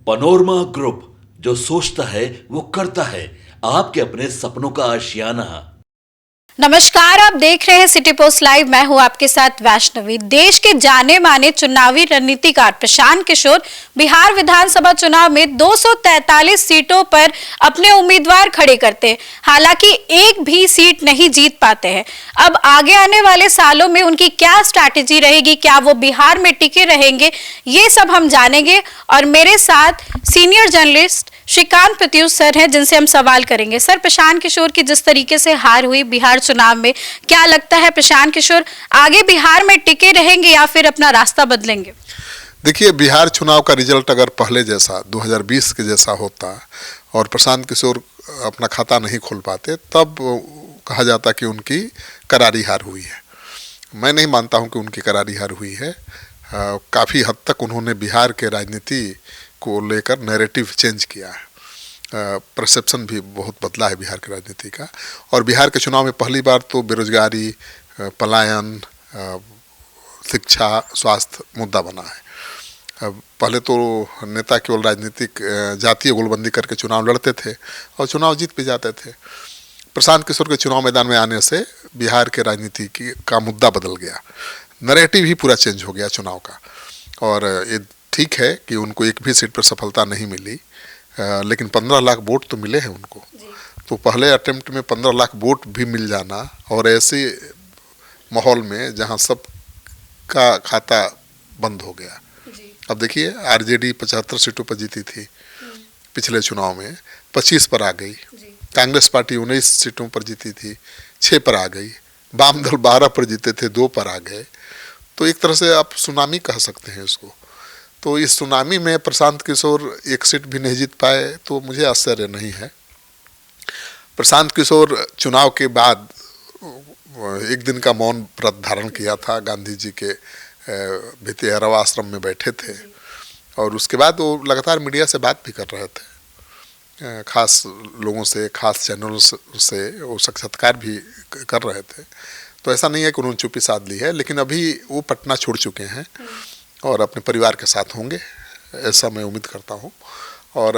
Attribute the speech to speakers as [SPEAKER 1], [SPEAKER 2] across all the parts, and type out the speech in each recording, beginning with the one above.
[SPEAKER 1] Panorama group, जो सोचता है वो करता है। आपके अपने सपनों का आशियाना।
[SPEAKER 2] नमस्कार, आप देख रहे हैं सिटी पोस्ट लाइव। मैं हूं आपके साथ वैष्णवी। देश के जाने माने चुनावी रणनीतिकार प्रशांत किशोर बिहार विधानसभा चुनाव में 243 सीटों पर अपने उम्मीदवार खड़े करते हैं। हालांकि एक भी सीट नहीं जीत पाते हैं। अब आगे आने वाले सालों में उनकी क्या स्ट्रैटेजी रहेगी, क्या वो बिहार में टिके रहेंगे, ये सब हम जानेंगे। और मेरे साथ senior journalist Shrikant Pratyush sir हैं, जिनसे हम सवाल करेंगे। सर, प्रशांत किशोर की जिस तरीके से हार हुई बिहार चुनाव में, क्या लगता है प्रशांत किशोर आगे बिहार में टिके रहेंगे या फिर अपना रास्ता बदलेंगे?
[SPEAKER 3] देखिए, बिहार चुनाव का रिजल्ट अगर पहले जैसा 2020 के जैसा होता और प्रशांत किशोर अपना खाता नहीं खोल पाते, तब कहा जाता कि उनकी करारी हार हुई है। मैं नहीं मानता हूं कि उनकी करारी हार हुई है। काफ़ी हद तक उन्होंने बिहार के राजनीति को लेकर नैरेटिव चेंज किया है। परसेप्शन भी बहुत बदला है बिहार की राजनीति का। और बिहार के चुनाव में पहली बार तो बेरोजगारी, पलायन, शिक्षा, स्वास्थ्य मुद्दा बना है। पहले तो नेता केवल राजनीतिक जातीय गोलबंदी करके चुनाव लड़ते थे और चुनाव जीत भी जाते थे। प्रशांत किशोर के चुनाव मैदान में आने से बिहार के राजनीति का मुद्दा बदल गया, नैरेटिव ही पूरा चेंज हो गया चुनाव का। और ये ठीक है कि उनको एक भी सीट पर सफलता नहीं मिली, लेकिन 15 लाख वोट तो मिले हैं उनको। तो पहले अटेम्प्ट में 15 लाख वोट भी मिल जाना, और ऐसे माहौल में जहां सब का खाता बंद हो गया। अब देखिए, आरजेडी 75 सीटों पर जीती थी पिछले चुनाव में, 25 पर आ गई। कांग्रेस पार्टी 19 सीटों पर जीती थी, 6 पर आ गई। वाम दल 12 पर जीते थे, 2 पर आ गए। तो एक तरह से आप सुनामी कह सकते हैं इसको। तो इस सुनामी में प्रशांत किशोर एक सीट भी नहीं जीत पाए, तो मुझे आश्चर्य नहीं है। प्रशांत किशोर चुनाव के बाद एक दिन का मौन व्रत धारण किया था, गांधी जी के भितिहरवा आश्रम में बैठे थे, और उसके बाद वो लगातार मीडिया से बात भी कर रहे थे, खास लोगों से, खास चैनलों से वो साक्षात्कार भी कर रहे थे। तो ऐसा नहीं है कि उन्होंने चुप्पी साध ली है, लेकिन अभी वो पटना छोड़ चुके हैं और अपने परिवार के साथ होंगे, ऐसा मैं उम्मीद करता हूँ। और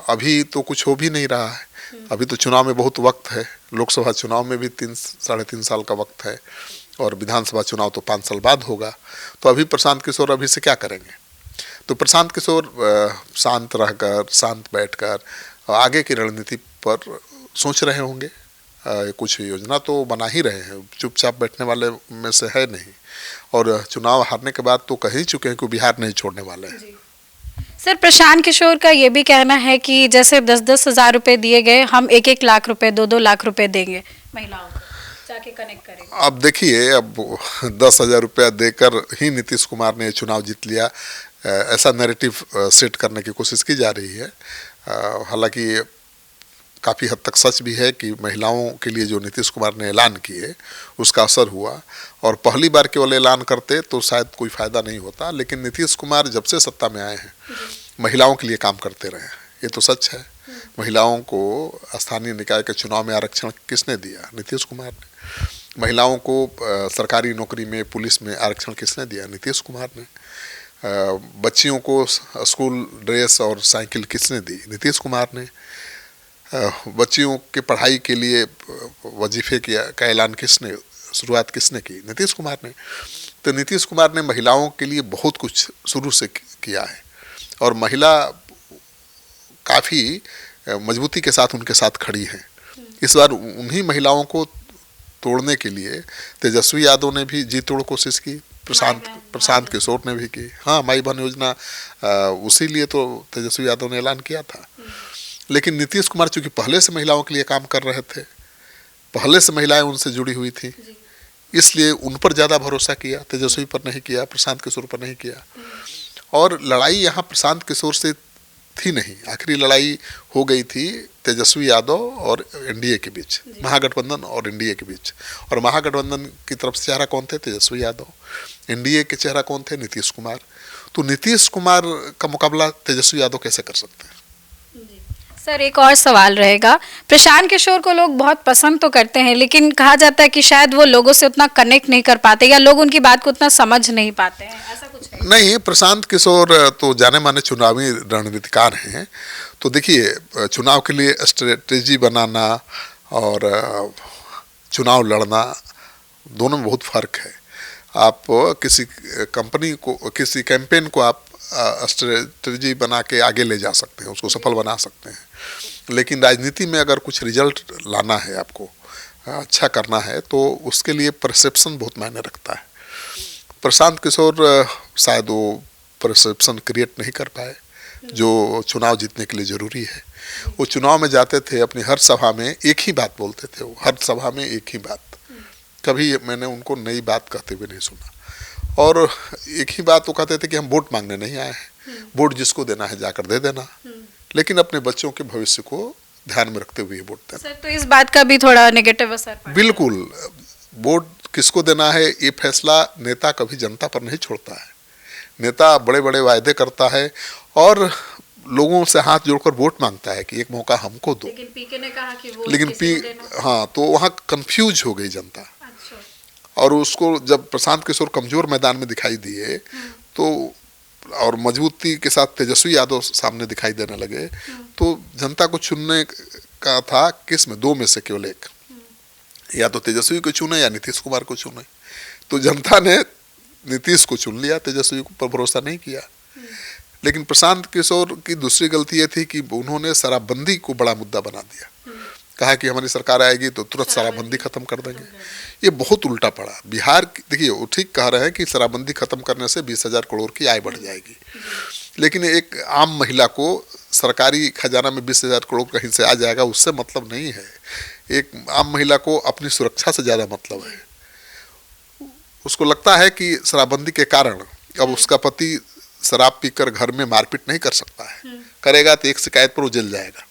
[SPEAKER 3] अभी तो कुछ हो भी नहीं रहा है। अभी तो चुनाव में बहुत वक्त है। लोकसभा चुनाव में भी 3-3.5 साल का वक्त है, और विधानसभा चुनाव तो 5 साल बाद होगा। तो अभी प्रशांत किशोर अभी से क्या करेंगे? तो प्रशांत किशोर शांत रहकर, शांत बैठकर आगे की रणनीति पर सोच रहे होंगे। कुछ योजना तो बना ही रहे हैं, चुपचाप बैठने वाले में से है नहीं। और चुनाव हारने के बाद तो कह ही चुके हैं कि बिहार नहीं छोड़ने वाले हैं।
[SPEAKER 2] सर, प्रशांत किशोर का ये भी कहना है कि जैसे 10-10 हजार रुपए दिए गए, हम 1-1 लाख रुपए, 2-2 लाख रुपए देंगे महिलाओं को, जाके कनेक्ट करेंगे।
[SPEAKER 3] अब देखिए, अब 10,000 रुपया देकर ही नीतीश कुमार ने चुनाव जीत लिया, ऐसा नैरेटिव सेट करने की कोशिश की जा रही है। हालांकि काफ़ी हद तक सच भी है कि महिलाओं के लिए जो नीतीश कुमार ने ऐलान किए उसका असर हुआ, और पहली बार केवल ऐलान करते तो शायद कोई फ़ायदा नहीं होता। लेकिन नीतीश कुमार जब से सत्ता में आए हैं, महिलाओं के लिए काम करते रहे हैं, ये तो सच है। महिलाओं को स्थानीय निकाय के चुनाव में आरक्षण किसने दिया? नीतीश कुमार ने। महिलाओं को सरकारी नौकरी में, पुलिस में आरक्षण किसने दिया? नीतीश कुमार ने। बच्चियों को स्कूल ड्रेस और साइकिल किसने दी? नीतीश कुमार ने। बच्चियों के पढ़ाई के लिए वजीफे का ऐलान किसने, शुरुआत किसने की? नीतीश कुमार ने। तो नीतीश कुमार ने महिलाओं के लिए बहुत कुछ शुरू से किया है, और महिला काफ़ी मजबूती के साथ उनके साथ खड़ी हैं। इस बार उन्हीं महिलाओं को तोड़ने के लिए तेजस्वी यादव ने भी जी तोड़ कोशिश की, प्रशांत किशोर ने भी की। हाँ, माई बहन योजना उसी लिए तो तेजस्वी यादव ने ऐलान किया था। लेकिन नीतीश कुमार चूंकि पहले से महिलाओं के लिए काम कर रहे थे, पहले से महिलाएं उनसे जुड़ी हुई थी, इसलिए उन पर ज़्यादा भरोसा किया, तेजस्वी पर नहीं किया, प्रशांत किशोर पर नहीं किया। और लड़ाई यहाँ प्रशांत किशोर से थी नहीं, आखिरी लड़ाई हो गई थी तेजस्वी यादव और एनडीए के बीच, महागठबंधन और एनडीए के बीच। और महागठबंधन की तरफ से चेहरा कौन थे? तेजस्वी यादव। एनडीए के चेहरा कौन थे? नीतीश कुमार। तो नीतीश कुमार का मुकाबला तेजस्वी यादव कैसे कर सकते हैं?
[SPEAKER 2] सर एक और सवाल रहेगा, प्रशांत किशोर को लोग बहुत पसंद तो करते हैं, लेकिन कहा जाता है कि शायद वो लोगों से उतना कनेक्ट नहीं कर पाते या लोग उनकी बात को उतना समझ नहीं पाते हैं, ऐसा कुछ है?
[SPEAKER 3] नहीं, प्रशांत किशोर तो जाने माने चुनावी रणनीतिकार हैं। तो देखिए, चुनाव के लिए स्ट्रेटेजी बनाना और चुनाव लड़ना दोनों में बहुत फर्क है। आप किसी कंपनी को, किसी कैंपेन को आप स्ट्रेटजी बना के आगे ले जा सकते हैं, उसको सफल बना सकते हैं, लेकिन राजनीति में अगर कुछ रिजल्ट लाना है, आपको अच्छा करना है, तो उसके लिए परसेप्शन बहुत मायने रखता है। प्रशांत किशोर शायद वो परसेप्शन क्रिएट नहीं कर पाए जो चुनाव जीतने के लिए ज़रूरी है। वो चुनाव में जाते थे, अपनी हर सभा में एक ही बात बोलते थे, वो हर सभा में एक ही बात, कभी मैंने उनको नई बात कहते हुए नहीं सुना। और एक ही बात वो कहते थे कि हम वोट मांगने नहीं आए हैं, वोट जिसको देना है जाकर दे देना, लेकिन अपने बच्चों के भविष्य को ध्यान में रखते हुए वोट देना।
[SPEAKER 2] सर तो इस बात का भी थोड़ा नेगेटिव असर पड़ा।
[SPEAKER 3] बिल्कुल, वोट किसको देना है ये फैसला नेता कभी जनता पर नहीं छोड़ता है। नेता बड़े बड़े वायदे करता है और लोगों से हाथ जोड़कर वोट मांगता है कि एक मौका हमको दो,
[SPEAKER 2] लेकिन पीके ने कहा कि वोट
[SPEAKER 3] लेकिन
[SPEAKER 2] किसी को देना।
[SPEAKER 3] हाँ, तो वहाँ कंफ्यूज हो गई जनता।
[SPEAKER 2] अच्छा।
[SPEAKER 3] और उसको जब प्रशांत किशोर कमजोर मैदान में दिखाई दिए तो, और मजबूती के साथ तेजस्वी यादव सामने दिखाई देने लगे, तो जनता को चुनने का था किस में, दो में से केवल एक, या तो तेजस्वी को चुने या नीतीश कुमार को चुने। तो जनता ने नीतीश को चुन लिया, तेजस्वी पर भरोसा नहीं किया। लेकिन प्रशांत किशोर की दूसरी गलती ये थी कि उन्होंने शराबबंदी को बड़ा मुद्दा बना दिया, कहा कि हमारी सरकार आएगी तो तुरंत शराबबंदी खत्म कर देंगे। ये बहुत उल्टा पड़ा। बिहार, देखिए वो ठीक कह रहे हैं कि शराबबंदी खत्म करने से 20,000 करोड़ की आय बढ़ जाएगी, लेकिन एक आम महिला को सरकारी खजाना में 20,000 करोड़ कहीं से आ जाएगा, उससे मतलब नहीं है। एक आम महिला को अपनी सुरक्षा से ज़्यादा मतलब है। उसको लगता है कि शराबबंदी के कारण अब उसका पति शराब पीकर घर में मारपीट नहीं कर सकता है, करेगा तो एक शिकायत पर वो जेल जाएगा।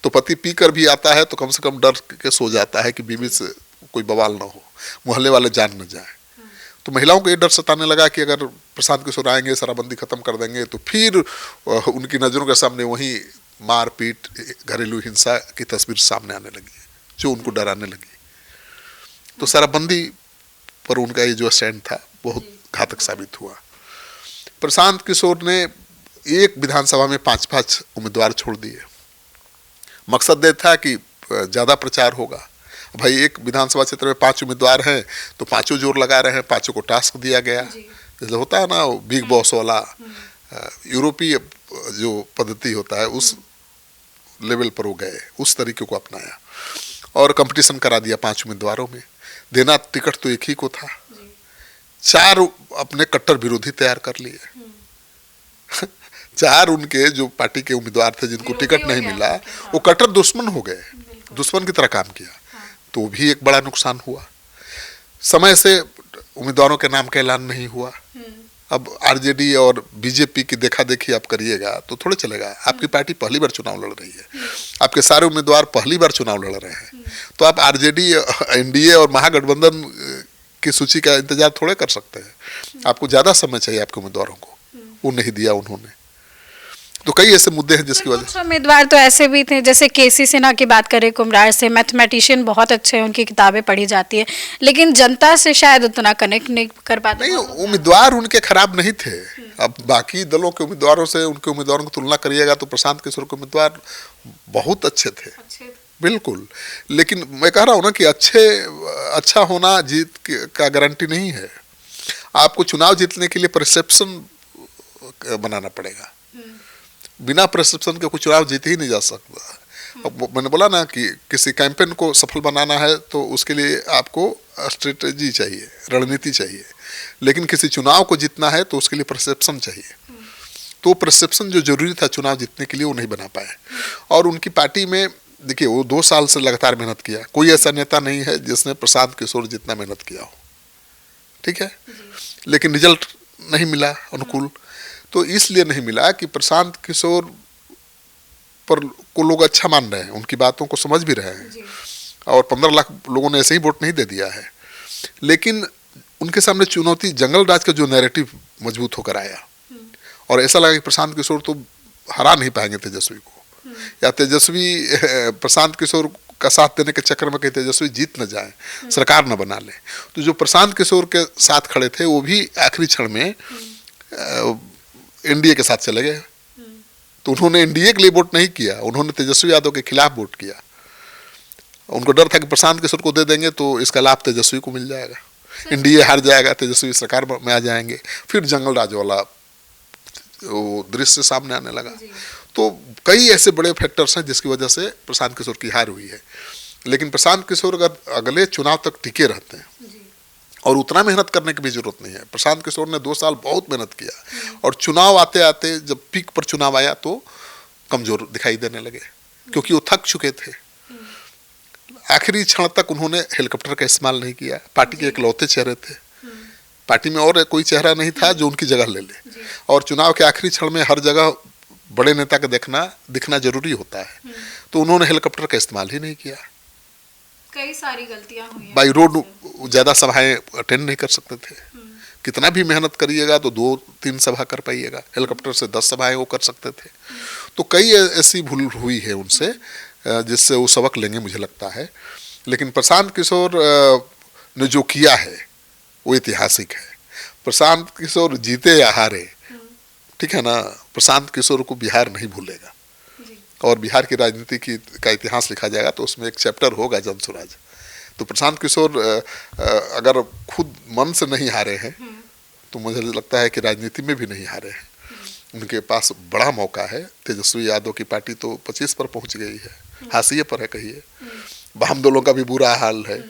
[SPEAKER 3] तो पति पीकर भी आता है तो कम से कम डर के सो जाता है कि बीवी से कोई बवाल ना हो, मोहल्ले वाले जान न जाए। तो महिलाओं को ये डर सताने लगा कि अगर प्रशांत किशोर आएंगे, शराबबंदी खत्म कर देंगे, तो फिर उनकी नज़रों के सामने वही मारपीट, घरेलू हिंसा की तस्वीर सामने आने लगी, जो उनको डराने लगी। तो शराबबंदी पर उनका ये जो स्टैंड था बहुत घातक साबित हुआ। प्रशांत किशोर ने एक विधानसभा में 5-5 उम्मीदवार छोड़ दिए। मकसद ये था कि ज़्यादा प्रचार होगा। भाई एक विधानसभा क्षेत्र में 5 उम्मीदवार हैं तो पांचों जोर लगा रहे हैं, पांचों को टास्क दिया गया, जैसे होता है ना बिग बॉस वाला, यूरोपीय जो पद्धति होता है उस लेवल पर वो गए, उस तरीके को अपनाया और कंपटीशन करा दिया 5 उम्मीदवारों में। देना टिकट तो एक ही को था, 4 अपने कट्टर विरोधी तैयार कर लिए। 4 उनके जो पार्टी के उम्मीदवार थे जिनको टिकट नहीं मिला, वो कट्टर दुश्मन हो गए, दुश्मन की तरह काम किया। तो भी एक बड़ा नुकसान हुआ। समय से उम्मीदवारों के नाम का ऐलान नहीं हुआ। अब आरजेडी और बीजेपी की देखा देखी आप करिएगा तो थोड़े चलेगा। आपकी पार्टी पहली बार चुनाव लड़ रही है, आपके सारे उम्मीदवार पहली बार चुनाव लड़ रहे हैं, तो आप आरजेडी, एनडीए और महागठबंधन की सूची का इंतजार थोड़े कर सकते हैं। आपको ज़्यादा समय चाहिए आपके उम्मीदवारों को, वो नहीं दिया उन्होंने। तो कई ऐसे मुद्दे हैं जिसकी वजह से
[SPEAKER 2] उम्मीदवार तो ऐसे भी थे, जैसे केसी सिन्हा की बात करें, कुम्हरार से, मैथमेटिशियन बहुत अच्छे हैं, उनकी किताबें पढ़ी जाती है, लेकिन जनता से शायद उतना कनेक्ट नहीं कर पाते।
[SPEAKER 3] नहीं, उम्मीदवार उनके खराब नहीं थे। अब बाकी दलों के उम्मीदवारों से उनके उम्मीदवारों की तुलना करिएगा तो प्रशांत किशोर के उम्मीदवार बहुत अच्छे थे, बिल्कुल। लेकिन मैं कह रहा हूँ ना कि अच्छा होना जीत का गारंटी नहीं है। आपको चुनाव जीतने के लिए परसेप्शन बनाना पड़ेगा। बिना परसेप्शन के कुछ चुनाव जीत ही नहीं जा सकता। अब मैंने बोला ना कि किसी कैंपेन को सफल बनाना है तो उसके लिए आपको स्ट्रेटेजी चाहिए, रणनीति चाहिए, लेकिन किसी चुनाव को जीतना है तो उसके लिए परसेप्शन चाहिए। तो परसेप्शन जो जरूरी था चुनाव जीतने के लिए वो नहीं बना पाए। और उनकी पार्टी में देखिए वो 2 साल से लगातार मेहनत किया, कोई ऐसा नेता नहीं है जिसने प्रशांत किशोर जितना मेहनत किया हो, ठीक है, लेकिन रिजल्ट नहीं मिला अनुकूल। तो इसलिए नहीं मिला कि प्रशांत किशोर पर को लोग अच्छा मान रहे हैं, उनकी बातों को समझ भी रहे हैं, और 15 लाख लोगों ने ऐसे ही वोट नहीं दे दिया है। लेकिन उनके सामने चुनौती जंगल राज का जो नैरेटिव मजबूत होकर आया, और ऐसा लगा कि प्रशांत किशोर तो हरा नहीं पाएंगे तेजस्वी को, या तेजस्वी प्रशांत किशोर का साथ देने के चक्कर में कहीं तेजस्वी जीत न जाए, सरकार न बना ले। तो जो प्रशांत किशोर के साथ खड़े थे वो भी आखिरी क्षण में एनडीए के साथ चले गए। तो उन्होंने एनडीए के लिए वोट नहीं किया, उन्होंने तेजस्वी यादव के खिलाफ वोट किया। उनको डर था कि प्रशांत किशोर को दे देंगे तो इसका लाभ तेजस्वी को मिल जाएगा, एनडीए हार जाएगा, तेजस्वी सरकार में आ जाएंगे, फिर जंगल राज वाला वो दृश्य सामने आने लगा। तो कई ऐसे बड़े फैक्टर्स हैं जिसकी वजह से प्रशांत किशोर की हार हुई है। लेकिन प्रशांत किशोर अगर अगले चुनाव तक टिके रहते हैं और उतना मेहनत करने की भी जरूरत नहीं है। प्रशांत किशोर ने 2 साल बहुत मेहनत किया और चुनाव आते आते जब पीक पर चुनाव आया तो कमजोर दिखाई देने लगे, क्योंकि वो थक चुके थे। आखिरी क्षण तक उन्होंने हेलीकॉप्टर का इस्तेमाल नहीं किया। पार्टी के इकलौते चेहरे थे, पार्टी में और कोई चेहरा नहीं था जो उनकी जगह ले ले। और चुनाव के आखिरी क्षण में हर जगह बड़े नेता का दिखना जरूरी होता है, तो उन्होंने हेलीकॉप्टर का इस्तेमाल ही नहीं किया।
[SPEAKER 2] कई सारी गलतियां हुई हैं।
[SPEAKER 3] बाई रोड ज्यादा सभाएं अटेंड नहीं कर सकते थे। कितना भी मेहनत करिएगा तो 2-3 सभा कर पाइएगा, हेलीकॉप्टर से 10 सभाएं वो कर सकते थे। तो कई ऐसी भूल हुई है उनसे जिससे वो सबक लेंगे मुझे लगता है। लेकिन प्रशांत किशोर ने जो किया है वो ऐतिहासिक है। प्रशांत किशोर जीते या हारे, ठीक है ना, प्रशांत किशोर को बिहार नहीं भूलेगा और बिहार की राजनीति का इतिहास लिखा जाएगा तो उसमें एक चैप्टर होगा जन स्वराज। तो प्रशांत किशोर अगर खुद मन से नहीं हारे हैं तो मुझे लगता है कि राजनीति में भी नहीं हारे हैं। उनके पास बड़ा मौका है। तेजस्वी यादव की पार्टी तो 25 पर पहुंच गई है, हाशिए पर है कहिए। वाम दलों का भी बुरा हाल है।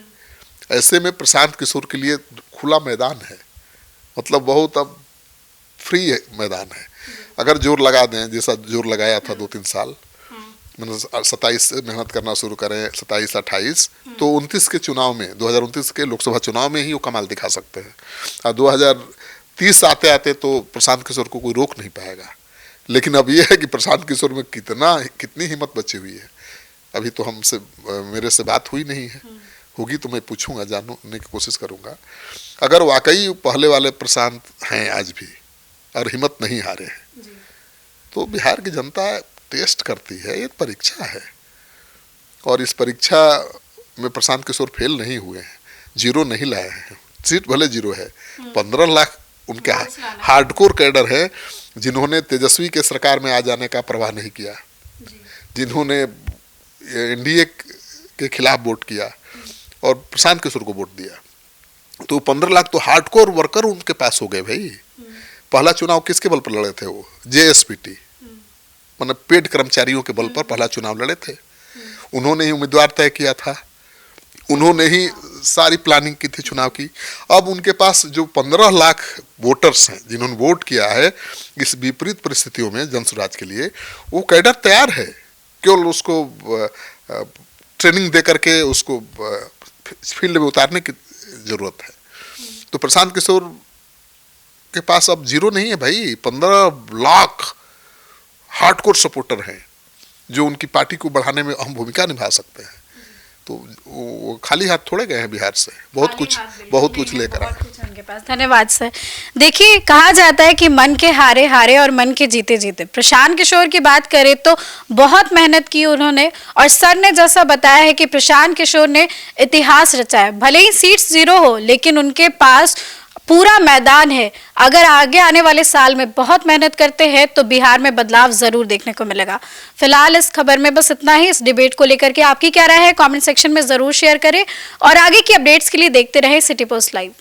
[SPEAKER 3] ऐसे में प्रशांत किशोर के लिए खुला मैदान है, मतलब बहुत अब फ्री मैदान है। अगर जोर लगा दें, जैसा जोर लगाया था 2-3 साल, मैंने 27 से मेहनत करना शुरू करें, 27-28, तो 29 के चुनाव में, 2029 के लोकसभा चुनाव में ही वो कमाल दिखा सकते हैं। और 2030 आते आते तो प्रशांत किशोर को कोई रोक नहीं पाएगा। लेकिन अब ये है कि प्रशांत किशोर में कितनी हिम्मत बची हुई है। अभी तो मेरे से बात हुई नहीं है, होगी तो मैं पूछूंगा, जानने की कोशिश करूंगा। अगर वाकई पहले वाले प्रशांत हैं आज भी और हिम्मत नहीं हारे हैं, तो बिहार की जनता टेस्ट करती है, ये परीक्षा है। और इस परीक्षा में प्रशांत किशोर फेल नहीं हुए हैं, 0 नहीं लाए हैं। सीट भले 0 है, 15 लाख उनके हार्डकोर कैडर है जिन्होंने तेजस्वी के सरकार में आ जाने का परवाह नहीं किया, जिन्होंने एनडीए के खिलाफ वोट किया और प्रशांत किशोर को वोट दिया। तो 15 लाख तो हार्डकोर वर्कर उनके पास हो गए भाई। पहला चुनाव किसके बल पर लड़े थे वो? जेएसपीटी, मतलब पेड कर्मचारियों के बल पर पहला चुनाव लड़े थे। उन्होंने ही उम्मीदवार तय किया था, उन्होंने ही सारी प्लानिंग की थी चुनाव की। अब उनके पास जो 15 लाख वोटर्स हैं जिन्होंने वोट किया है इस विपरीत परिस्थितियों में जनस्वराज के लिए, वो कैडर तैयार है। केवल उसको ट्रेनिंग दे करके उसको फील्ड में उतारने की जरूरत है। तो प्रशांत किशोर के पास अब 0 नहीं है भाई, 15 लाख हार्डकोर सपोर्टर हैं जो उनकी पार्टी को बढ़ाने में अहम भूमिका निभा सकते हैं। तो वो खाली हाथ थोड़े गए हैं बिहार से, बहुत कुछ लेकर आए
[SPEAKER 2] उनके पास। धन्यवाद सर। देखिए, कहा जाता है कि मन के हारे हारे और मन के जीते जीते। प्रशांत किशोर की बात करें तो बहुत मेहनत की उन्होंने, और सर ने जैसा बताया है कि प्रशांत किशोर ने इतिहास रचा है। भले ही सीट्स 0 हो, लेकिन उनके पास पूरा मैदान है। अगर आगे आने वाले साल में बहुत मेहनत करते हैं तो बिहार में बदलाव जरूर देखने को मिलेगा। फिलहाल इस खबर में बस इतना ही। इस डिबेट को लेकर के आपकी क्या राय है, कमेंट सेक्शन में जरूर शेयर करें और आगे की अपडेट्स के लिए देखते रहें सिटी पोस्ट लाइव।